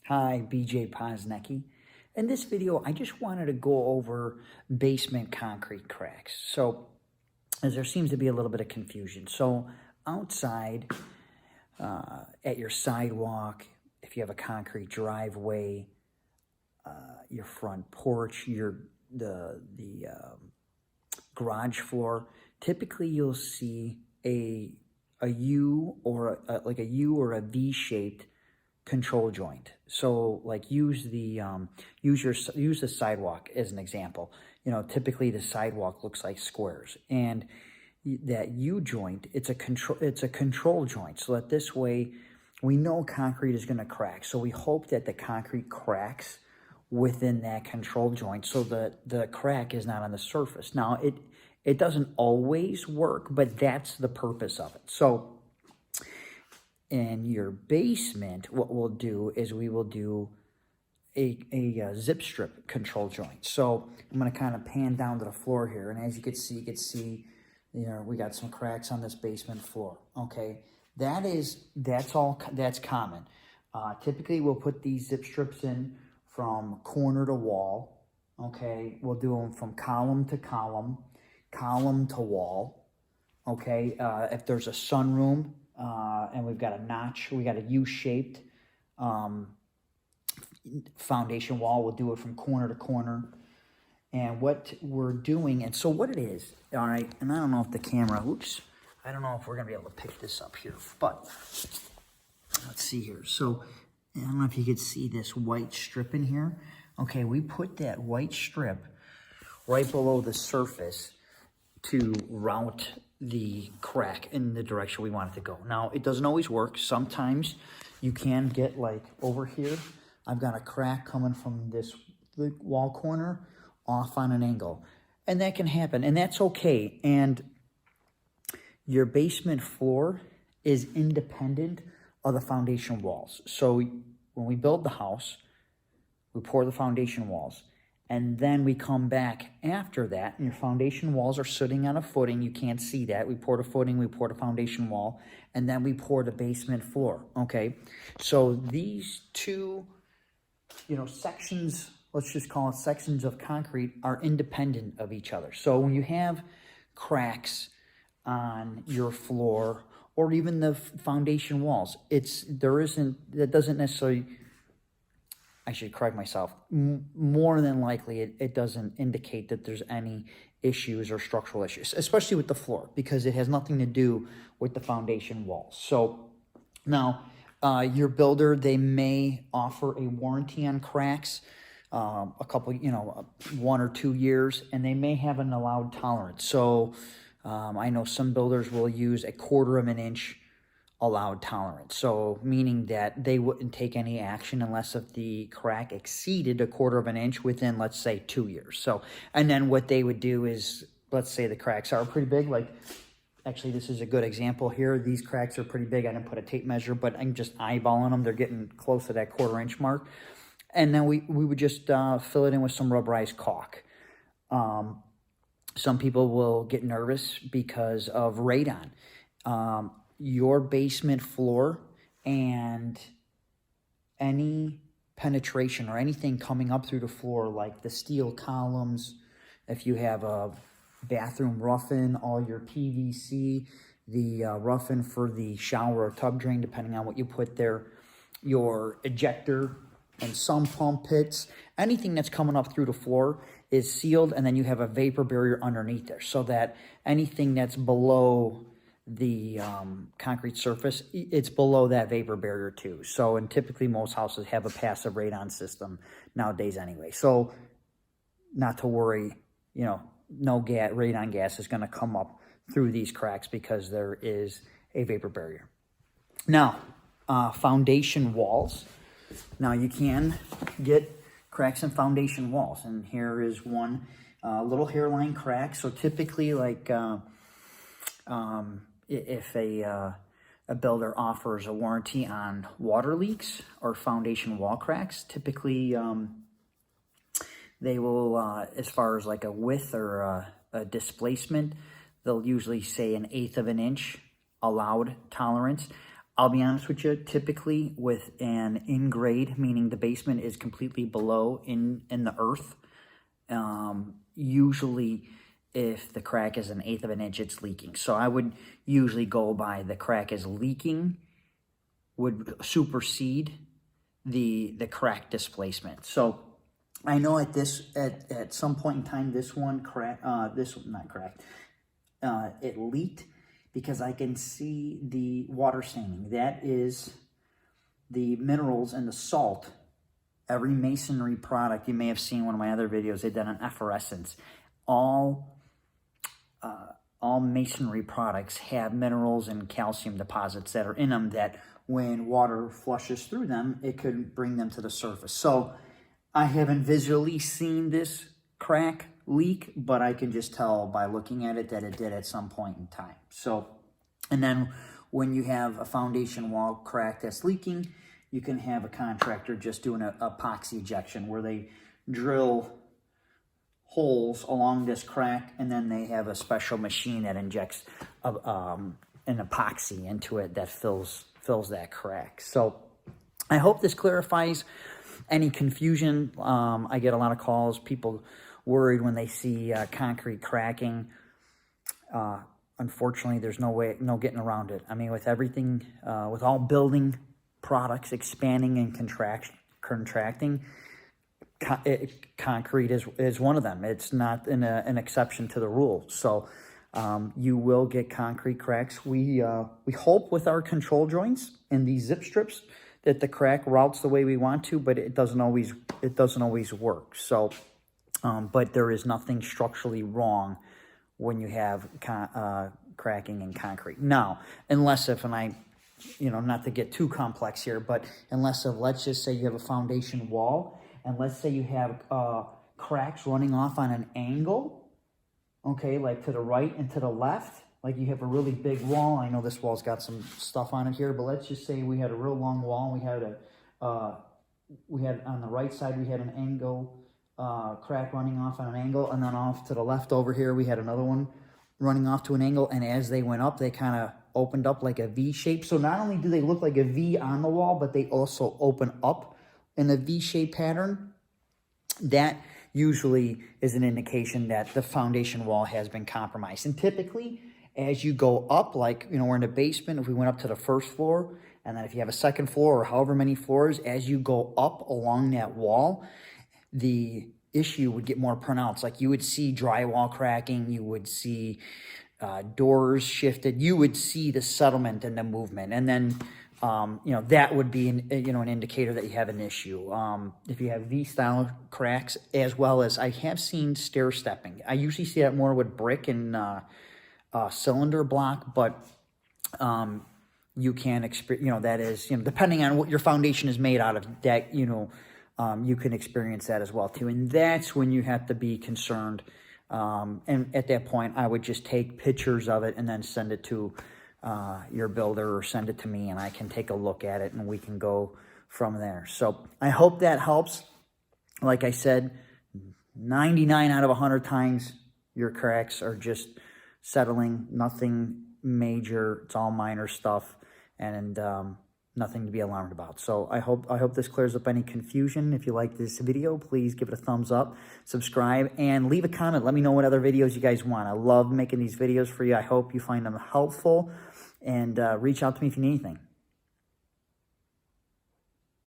Hi, BJ Posnecki. In this video, I just wanted to go over basement concrete cracks. So, as there seems to be a little bit of confusion. So, outside, at your sidewalk, if you have a concrete driveway, your front porch, the garage floor, typically you'll see a U or like a U or a V-shaped control joint. So like use the sidewalk as an example. You know, typically the sidewalk looks like squares, and that U joint, it's a control joint, so that this way we know concrete is going to crack. So we hope that the concrete cracks within that control joint so that the crack is not on the surface. Now it doesn't always work, but that's the purpose of it. So in your basement, what we'll do is we will do a zip strip control joint. So I'm going to kind of pan down to the floor here, and as you can see, you know, we got some cracks on this basement floor. Okay, that's common. Typically, we'll put these zip strips in from corner to wall. Okay, we'll do them from column to column, column to wall. Okay, if there's a sunroom, and we've got a notch, we got a U-shaped foundation wall, we'll do it from corner to corner. And what we're doing, and so what it is, all right, and I don't know if the camera, I don't know if we're going to be able to pick this up here, but let's see here. So I don't know if you could see this white strip in here. Okay, we put that white strip right below the surface to route the crack in the direction we want it to go. Now, it doesn't always work. Sometimes you can get, like over here, I've got a crack coming from the wall corner off on an angle. And that can happen, and that's okay. And your basement floor is independent of the foundation walls. So when we build the house, we pour the foundation walls, and then we come back after that, and your foundation walls are sitting on a footing. You can't see that. We poured a footing, we poured a foundation wall, and then we pour the basement floor, okay? So these two, sections, let's just call it sections of concrete, are independent of each other. So when you have cracks on your floor or even the foundation walls, that doesn't necessarily, I should correct myself, more than likely it doesn't indicate that there's any issues or structural issues, especially with the floor, because it has nothing to do with the foundation walls. So now your builder, they may offer a warranty on cracks, a couple, 1 or 2 years, and they may have an allowed tolerance. So I know some builders will use 1/4 of an inch allowed tolerance. So meaning that they wouldn't take any action unless if the crack exceeded 1/4 of an inch within, let's say, 2 years. So, and then what they would do is, let's say the cracks are pretty big, like, actually this is a good example here. These cracks are pretty big. I didn't put a tape measure, but I'm just eyeballing them. They're getting close to that 1/4 inch mark. And then we would just fill it in with some rubberized caulk. Some people will get nervous because of radon. Your basement floor and any penetration or anything coming up through the floor, like the steel columns, if you have a bathroom rough-in, all your PVC, the rough-in for the shower or tub drain, depending on what you put there, your ejector and sump pump pits, anything that's coming up through the floor is sealed, and then you have a vapor barrier underneath there, so that anything that's below the concrete surface, it's below that vapor barrier too. So, and typically most houses have a passive radon system nowadays anyway. So not to worry, no radon gas is going to come up through these cracks because there is a vapor barrier. Now, foundation walls. Now you can get cracks in foundation walls, and here is one little hairline crack. So typically, like if a builder offers a warranty on water leaks or foundation wall cracks, typically they will, as far as like a width or a displacement, they'll usually say 1/8 of an inch allowed tolerance. I'll be honest with you, typically with an in-grade, meaning the basement is completely below in the earth, usually if the crack is 1/8 of an inch, it's leaking. So I would usually go by the crack is leaking would supersede the crack displacement. So I know at some point in time, this one crack, it leaked because I can see the water staining. That is the minerals and the salt. Every masonry product, you may have seen one of my other videos, they did an effervescence. All masonry products have minerals and calcium deposits that are in them that when water flushes through them, it could bring them to the surface. So I haven't visually seen this crack leak, but I can just tell by looking at it that it did at some point in time. So, and then when you have a foundation wall crack that's leaking, you can have a contractor just doing an epoxy ejection where they drill holes along this crack, and then they have a special machine that injects an epoxy into it that fills that crack. So I hope this clarifies any confusion. I get a lot of calls, people worried when they see concrete cracking. Unfortunately, there's no getting around it. I mean, with everything, with all building products expanding and contracting, concrete is one of them. It's not an exception to the rule. So you will get concrete cracks. We hope with our control joints and these zip strips that the crack routes the way we want to, but it doesn't always work. So, but there is nothing structurally wrong when you have cracking in concrete. Now, unless if, and I, not to get too complex here, but unless if, let's just say you have a foundation wall, and let's say you have cracks running off on an angle, okay, like to the right and to the left, like you have a really big wall. I know this wall's got some stuff on it here, but let's just say we had a real long wall. We had on the right side, we had an angle, crack running off on an angle, and then off to the left over here, we had another one running off to an angle, and as they went up, they kind of opened up like a V shape. So not only do they look like a V on the wall, but they also open up in a V-shaped pattern. That usually is an indication that the foundation wall has been compromised. And typically, as you go up, like, we're in the basement, if we went up to the first floor, and then if you have a second floor or however many floors, as you go up along that wall, the issue would get more pronounced. Like you would see drywall cracking, you would see doors shifted, you would see the settlement and the movement. And then, that would be an indicator that you have an issue. If you have V-style cracks, as well as I have seen stair stepping. I usually see that more with brick and cylinder block, but you can experience, that is, depending on what your foundation is made out of, that, you can experience that as well too. And that's when you have to be concerned. And at that point, I would just take pictures of it and then send it to your builder or send it to me, and I can take a look at it and we can go from there. So I hope that helps. Like I said, 99 out of 100 times your cracks are just settling, nothing major. It's all minor stuff, and nothing to be alarmed about. So I hope this clears up any confusion. If you like this video, please give it a thumbs up, subscribe, and leave a comment. Let me know what other videos you guys want. I love making these videos for you. I hope you find them helpful, and reach out to me if you need anything.